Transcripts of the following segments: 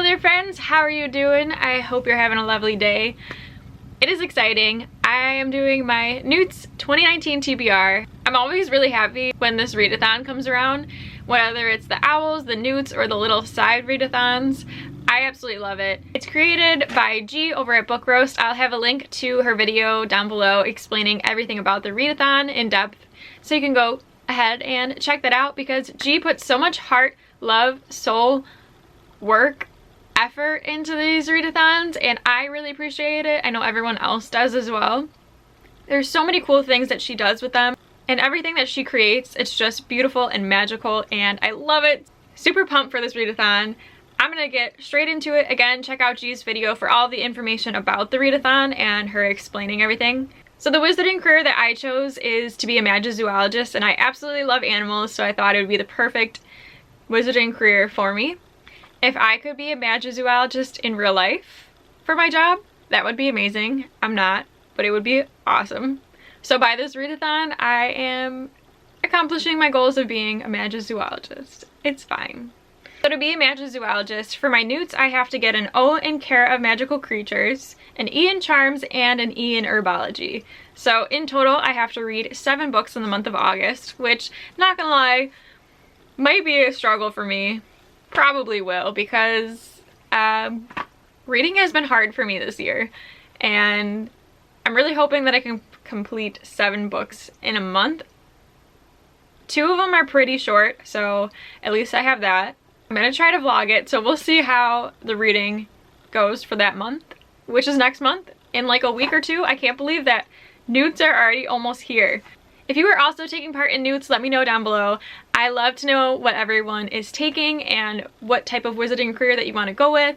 there friends, how are you doing? I hope you're having a lovely day. It is exciting. I am doing my NEWTS 2019 TBR. I'm always really happy when this readathon comes around, whether it's the owls, the newts, or the little side readathons. I absolutely love it. It's created by G over at Book Roast. I'll have a link to her video down below explaining everything about the readathon in depth, so you can go ahead and check that out because G puts so much heart, love, soul, work, effort into these readathons, and I really appreciate it. I know everyone else does as well. There's so many cool things that she does with them, and everything that she creates, it's just beautiful and magical, and I love it. Super pumped for this readathon. I'm gonna get straight into it. Again, check out G's video for all the information about the readathon and her explaining everything. So the wizarding career that I chose is to be a magizoologist, and I absolutely love animals, so I thought it would be the perfect wizarding career for me. If I could be a magizoologist in real life for my job, that would be amazing. I'm not, but it would be awesome. So by this readathon, I am accomplishing my goals of being a magizoologist. It's fine. So to be a magizoologist, for my NEWTS, I have to get an O in care of magical creatures, an E in charms, and an E in herbology. So in total, I have to read 7 books in the month of August, which, not gonna lie, might be a struggle for me. Probably will, because reading has been hard for me this year, and I'm really hoping that I can complete 7 books in a month. 2 of them are pretty short, so at least I have that. I'm gonna try to vlog it, so we'll see how the reading goes for that month, which is next month, in like a week or 2. I can't believe that NEWTS are already almost here. If you are also taking part in NEWTS, let me know down below. I love to know what everyone is taking and what type of wizarding career that you want to go with.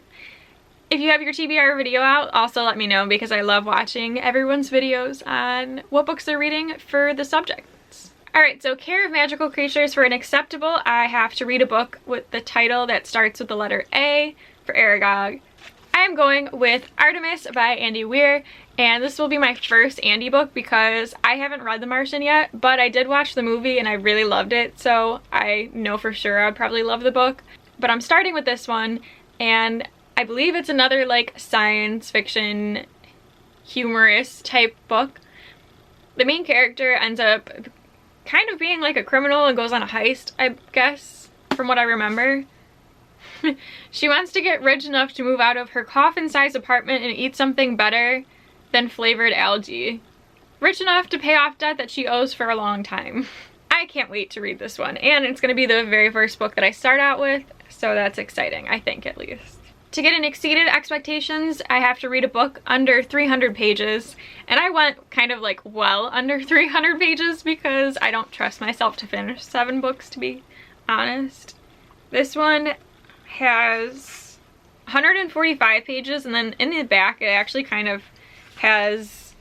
If you have your TBR video out, also let me know because I love watching everyone's videos on what books they're reading for the subjects. Alright, so care of magical creatures. For an acceptable, I have to read a book with the title that starts with the letter A for Aragog. I am going with Artemis by Weir, and this will be my first Andy book because I haven't read The Martian yet, but I did watch the movie and I really loved it, so I know for sure I'd probably love the book. But I'm starting with this one, and I believe it's another like science fiction humorous type book. The main character ends up kind of being like a criminal and goes on a heist, I guess, from what I remember. She wants to get rich enough to move out of her coffin-sized apartment and eat something better than flavored algae. Rich enough to pay off debt that she owes for a long time. I can't wait to read this one, and it's going to be the very first book that I start out with, so that's exciting, I think at least. To get an exceeded expectations, I have to read a book under 300 pages, and I went kind of like well under 300 pages because I don't trust myself to finish 7 books, to be honest. This one has 145 pages, and then in the back it actually kind of has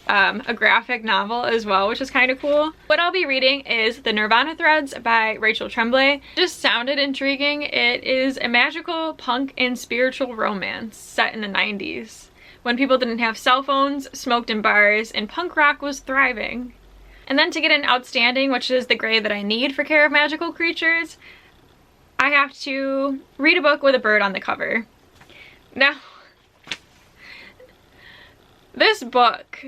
a graphic novel as well, which is kind of cool. What I'll be reading is the Nirvana Threads by Tremblay. Just sounded intriguing. It is a magical punk and spiritual romance set in the 90s when people didn't have cell phones, smoked in bars, and punk rock was thriving. And then to get an outstanding, which is the grade that I need for care of magical creatures, I have to read a book with a bird on the cover. Now, this book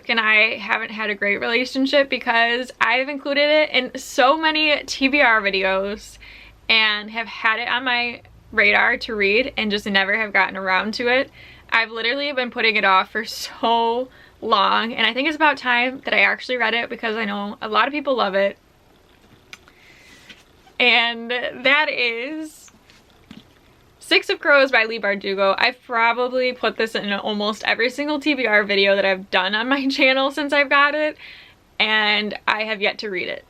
and I haven't had a great relationship because I've included it in so many TBR videos and have had it on my radar to read and just never have gotten around to it. I've literally been putting it off for so long, and I think it's about time that I actually read it because I know a lot of people love it. And that is 6 of Crows by Leigh Bardugo. I've probably put this in almost every single TBR video that I've done on my channel since I've got it, and I have yet to read it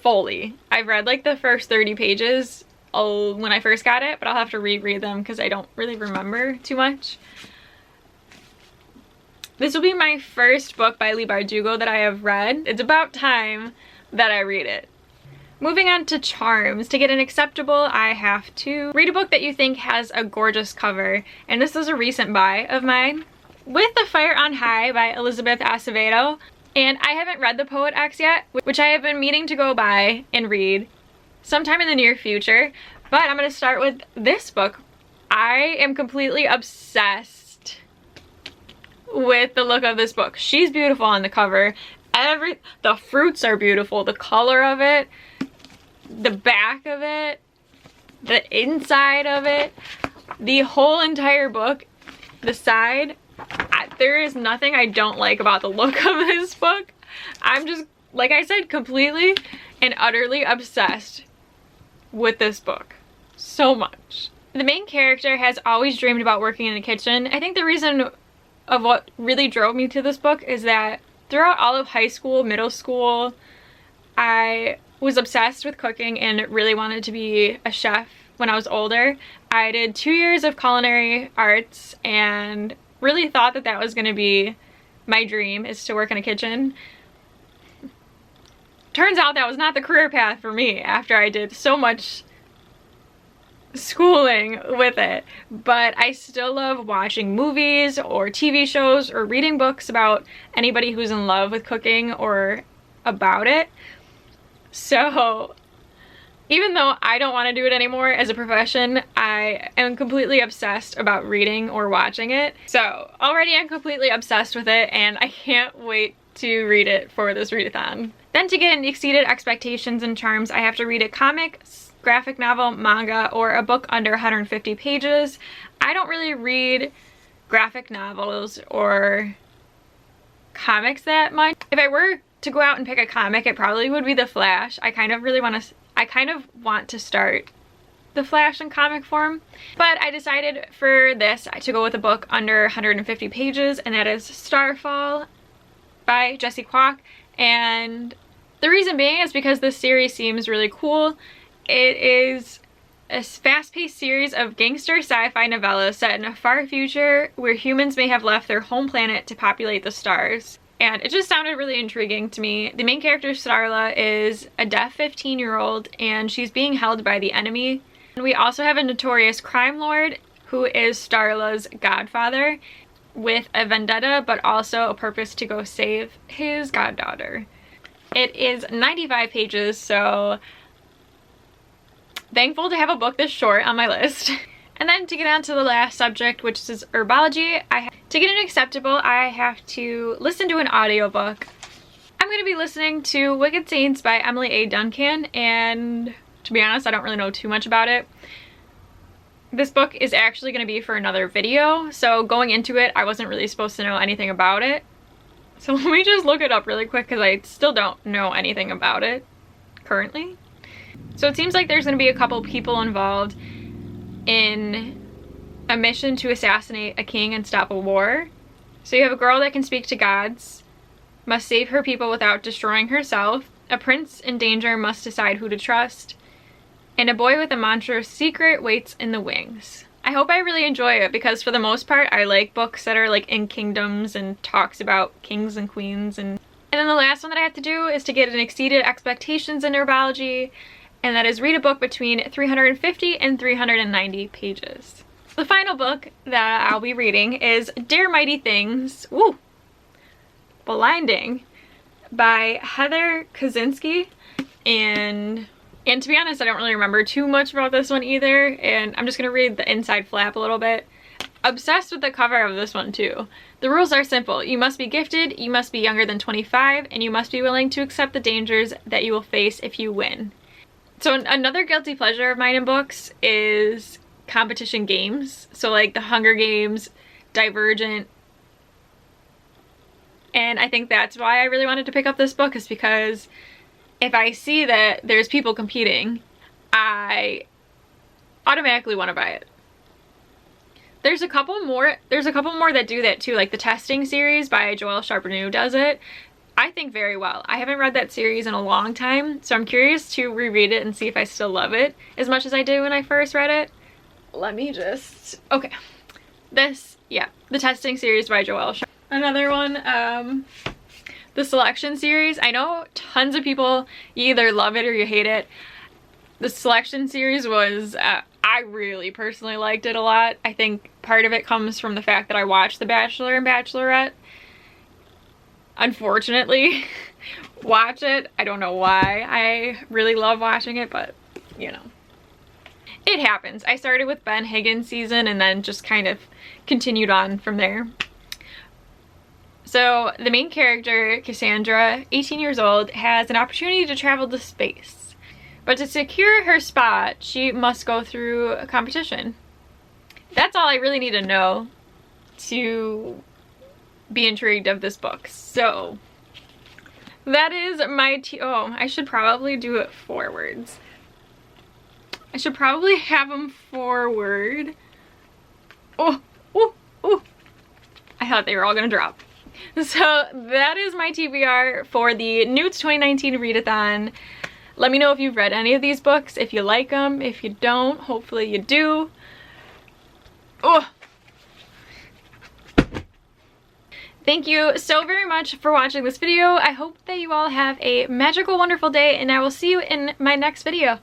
fully. I've read like the first 30 pages when I first got it, but I'll have to reread them because I don't really remember too much. This will be my first book by Leigh Bardugo that I have read. It's about time that I read it. Moving on to charms. To get an acceptable, I have to read a book that you think has a gorgeous cover, and this is a recent buy of mine. With the Fire on High by Elizabeth Acevedo, and I haven't read The Poet X yet, which I have been meaning to go buy and read sometime in the near future. But I'm gonna start with this book. I am completely obsessed with the look of this book. She's beautiful on the cover. The fruits are beautiful. The color of it, the back of it, the inside of it, the whole entire book, the side. There is nothing I don't like about the look of this book. I'm just, like I said, completely and utterly obsessed with this book. So much. The main character has always dreamed about working in a kitchen. I think the reason of what really drove me to this book is that throughout all of high school, middle school, I was obsessed with cooking and really wanted to be a chef when I was older. I did 2 years of culinary arts and really thought that that was going to be my dream, is to work in a kitchen. Turns out that was not the career path for me after I did so much schooling with it, but I still love watching movies or TV shows or reading books about anybody who's in love with cooking or about it. So even though I don't want to do it anymore as a profession, I am completely obsessed about reading or watching it. So already I'm completely obsessed with it and I can't wait to read it for this readathon. Then to get exceeded expectations and charms, I have to read a comic, graphic novel, manga, or a book under 150 pages. I don't really read graphic novels or comics that much. If I were to go out and pick a comic, it probably would be The Flash. I kind of want to start The Flash in comic form. But I decided for this to go with a book under 150 pages, and that is Starfall by Kwok. And the reason being is because this series seems really cool. It is a fast-paced series of gangster sci-fi novellas set in a far future where humans may have left their home planet to populate the stars. And it just sounded really intriguing to me. The main character, Starla, is a deaf 15-year-old and she's being held by the enemy. And we also have a notorious crime lord who is Starla's godfather with a vendetta but also a purpose to go save his goddaughter. It is 95 pages, so thankful to have a book this short on my list. And then to get on to the last subject, which is herbology, to get an acceptable, I have to listen to an audiobook. I'm going to be listening to Wicked Saints by Emily A. Duncan, and to be honest, I don't really know too much about it. This book is actually going to be for another video, so going into it, I wasn't really supposed to know anything about it. So let me just look it up really quick because I still don't know anything about it currently. So it seems like there's going to be a couple people involved in a mission to assassinate a king and stop a war. So you have a girl that can speak to gods, must save her people without destroying herself, a prince in danger must decide who to trust, and a boy with a monstrous secret waits in the wings. I hope I really enjoy it because for the most part I like books that are like in kingdoms and talks about kings and queens. And then the last one that I have to do is to get an exceeded expectations in herbology, and that is read a book between 350 and 390 pages. The final book that I'll be reading is Dear Mighty Things, woo, Blinding, by Heather Kaczynski. And to be honest, I don't really remember too much about this one either, and I'm just gonna read the inside flap a little bit. Obsessed with the cover of this one too. The rules are simple. You must be gifted, you must be younger than 25, and you must be willing to accept the dangers that you will face if you win. So another guilty pleasure of mine in books is competition games. So like the Hunger Games, Divergent. And I think that's why I really wanted to pick up this book, is because if I see that there's people competing, I automatically want to buy it. There's a couple more that do that too, like the Testing series by Joelle Charbonneau does it, I think, very well. I haven't read that series in a long time, so I'm curious to reread it and see if I still love it as much as I did when I first read it. Let me just, okay. The Testing series by Joelle Charbonneau. Another one, the Selection series. I know tons of people, you either love it or you hate it. The Selection series was, I really personally liked it a lot. I think part of it comes from the fact that I watched The Bachelor and Bachelorette. Unfortunately, watch it. I don't know why I really love watching it, but you know. It happens. I started with Ben Higgins season and then just kind of continued on from there. So the main character, Cassandra, 18 years old, has an opportunity to travel to space. But to secure her spot, she must go through a competition. That's all I really need to know to be intrigued of this book. So that is my oh, I should probably do it forwards. I should probably have them forward. Oh, oh, oh. I thought they were all gonna drop. So that is my TBR for the NEWTS 2019 Readathon. Let me know if you've read any of these books, if you like them. If you don't, hopefully you do. Oh. Thank you so very much for watching this video. I hope that you all have a magical, wonderful day, and I will see you in my next video.